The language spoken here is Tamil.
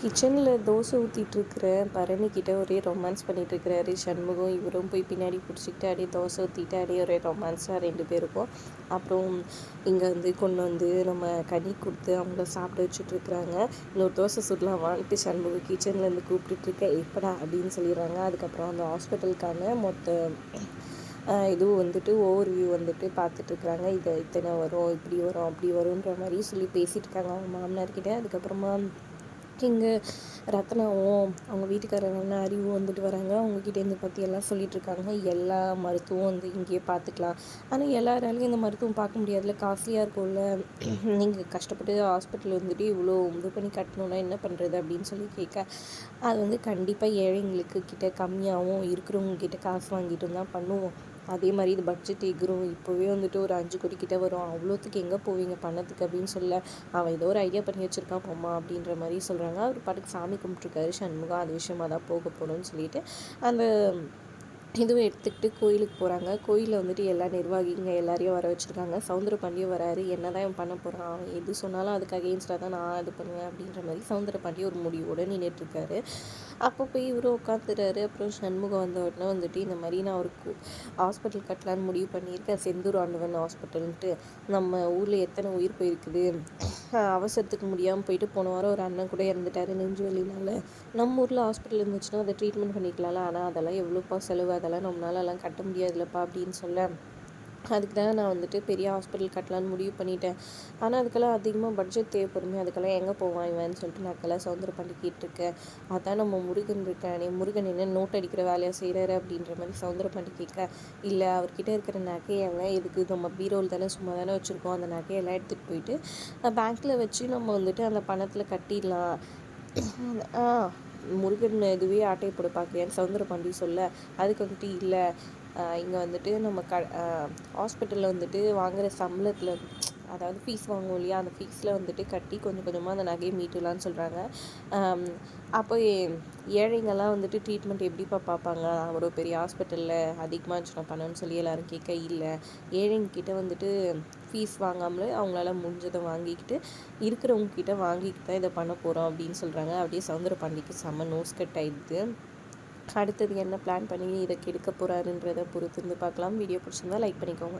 கிச்சனில் தோசை ஊற்றிட்டுருக்கிறேன் பரணிக்கிட்ட ஒரே ரொமான்ஸ் பண்ணிகிட்ருக்கிறாரு சண்முகம். இவரும் போய் பின்னாடி பிடிச்சிக்கிட்டு அப்படியே தோசை ஊற்றிட்டு அப்படியே ஒரே ரொமான்ஸாக 2 பேருக்கும். அப்புறம் இங்கே வந்து கொண்டு வந்து நம்ம கனி கொடுத்து அவங்கள சாப்பிட வச்சுட்ருக்குறாங்க. இன்னொரு தோசை சுடலாம் வான்ட்டு சண்முகம் கிச்சன்லேருந்து கூப்பிட்டுட்ருக்க எப்படா அப்படின்னு சொல்லிடுறாங்க. அதுக்கப்புறம் அந்த ஹாஸ்பிட்டலுக்கான மொத்த இதுவும் வந்துட்டு ஓவர்வியூ வந்துட்டு பார்த்துட்ருக்குறாங்க. இது இத்தனை வரும், இப்படி வரும், அப்படி வரும்ன்ற மாதிரி சொல்லி பேசிகிட்டு இருக்காங்க அவங்க மாமனார்கிட்ட. அதுக்கப்புறமா இங்கே ரத்னாவும் அவங்க வீட்டுக்காரரான அறிவும் வந்துட்டு வராங்க. அவங்கக்கிட்டேருந்து பற்றி எல்லாம் சொல்லிகிட்ருக்காங்க. எல்லா மருத்துவம் வந்து இங்கேயே பார்த்துக்கலாம், ஆனால் எல்லாராலையும் இந்த மருத்துவம் பார்க்க முடியாதுல, காஸ்ட்லியாக இருக்கும்ல, நீங்கள் கஷ்டப்பட்டு ஹாஸ்பிட்டல் வந்துட்டு இவ்வளோ இது பண்ணி கட்டணுன்னா என்ன பண்ணுறது அப்படின்னு சொல்லி கேட்க, அது வந்து கண்டிப்பாக ஏழைங்களுக்கு கிட்ட கம்மியாகவும் இருக்கிறவங்க கிட்ட காசு வாங்கிட்டு தான் பண்ணுவோம். அதே மாதிரி இது பட்ஜெட் எகிரும், இப்போவே வந்துட்டு ஒரு 5 கோடி கிட்ட வரும், அவ்வளோத்துக்கு எங்கே போவீங்க பண்ணத்துக்கு அப்படின்னு சொல்ல, அவன் ஏதோ ஒரு ஐடியா பண்ணி வச்சுருக்கான் போம்மா அப்படின்ற மாதிரி சொல்கிறாங்க. அவர் பாட்டுக்கு சாமி கும்பிட்ருக்காரு சண்முகம். அது விஷயமாக தான் போக போகணும்னு சொல்லிட்டு அந்த இதுவும் எடுத்துக்கிட்டு கோயிலுக்கு போகிறாங்க. கோயிலில் வந்துட்டு எல்லா நிர்வாகிங்க எல்லாரையும் வர வச்சுருக்காங்க. சவுந்தரபாண்டியும் வராரு. என்ன தான் இவன் பண்ண போகிறான், அவன் எது சொன்னாலும் அதுக்கு அகெயின்ஸ்டாக தான் நான் இது பண்ணுவேன் அப்படின்ற மாதிரி சவுந்தரபாண்டி ஒரு முடிவோடு நின்றுட்டுருக்காரு. அப்போ போய் இவரும் உட்காந்துறாரு. அப்புறம் சண்முகம் வந்த உடனே வந்துட்டு இந்த மாதிரி நான் ஒரு ஹாஸ்பிட்டல் கட்டலான்னு முடிவு பண்ணியிருக்கேன், செந்தூர் ஆண்டவன் ஹாஸ்பிட்டல்ன்ட்டு. நம்ம ஊரில் எத்தனை உயிர் போயிருக்குது, அவசரத்துக்கு முடியாமல் போயிட்டு போன வாரம் ஒரு அண்ணன் கூட இறந்துட்டாரு நெஞ்சு வலினால. நம்ம ஊரில் ஹாஸ்பிட்டல் இருந்துச்சுன்னா அதை ட்ரீட்மெண்ட் பண்ணிக்கலாம்ல, ஆனால் அதெல்லாம் எவ்வளோப்பா செலவு, அதெல்லாம் நம்மளாலலாம் கட்ட முடியாதுல்லப்பா அப்படின்னு சொல்ல, அதுக்கு தான் நான் வந்துட்டு பெரிய ஹாஸ்பிட்டல் கட்டலான்னு முடிவு பண்ணிட்டேன், ஆனால் அதுக்கெல்லாம் அதிகமாக பட்ஜெட் தேவைப்படுமே, அதுக்கெல்லாம் எங்கே போவான் இவன்னு சொல்லிட்டு நான் அதுக்கெல்லாம் சவுந்தரபாண்டி கேட்டிருக்கேன். அதான் நம்ம முருகன் இருக்கானே, முருகன் என்ன நோட் அடிக்கிற வேலையாக செய்கிறாரு அப்படின்ற மாதிரி சவுந்தரபாண்டி கேட்க, இல்லை அவர்கிட்ட இருக்கிற நகையெல்லாம் எதுக்கு, நம்ம பீரோவில் தானே சும்மா தானே வச்சுருக்கோம், அந்த நகையெல்லாம் எடுத்துகிட்டு போயிட்டு பேங்க்கில் வச்சு நம்ம வந்துட்டு அந்த பணத்தில் கட்டிடலாம். முருகன் இதுவே ஆட்டையை போட பார்க்குறேன்னு சவுந்தரபாண்டி சொல்ல, அதுக்கு வந்துட்டு இல்லை, இங்கே வந்துட்டு நம்ம ஹாஸ்பிட்டலில் வந்துட்டு வாங்குகிற சம்பளத்தில், அதாவது ஃபீஸ் வாங்குவோம் இல்லையா, அந்த ஃபீஸில் வந்துட்டு கட்டி கொஞ்சம் கொஞ்சமாக அந்த நகையை மீட்டுலான்னு சொல்கிறாங்க. அப்போ ஏழைங்கள்லாம் வந்துட்டு ட்ரீட்மெண்ட் எப்படிப்பா பார்ப்பாங்க, ஒரு பெரிய ஹாஸ்பிட்டலில் அதிகமாக இருந்துச்சுன்னா பணம்னு சொல்லி எல்லோரும் கேட்க, இல்லை ஏழைங்கக்கிட்ட வந்துட்டு ஃபீஸ் வாங்காமலே அவங்களால முடிஞ்சதை வாங்கிக்கிட்டு இருக்கிறவங்கக்கிட்ட வாங்கிக்கிட்டு தான் இதை பண்ண போகிறோம் அப்படின்னு சொல்கிறாங்க. அப்படியே சவுந்தரபாண்டிக்கு செம்ம நோஸ் கட் ஆகிடுது. அடுத்தது என்ன பிளான் பண்ணி இதை கெடுக்க போகிறாருன்றதை பொறுத்து இருந்து பார்க்கலாம். வீடியோ பிடிச்சிருந்தா லைக் பண்ணிக்கோங்க.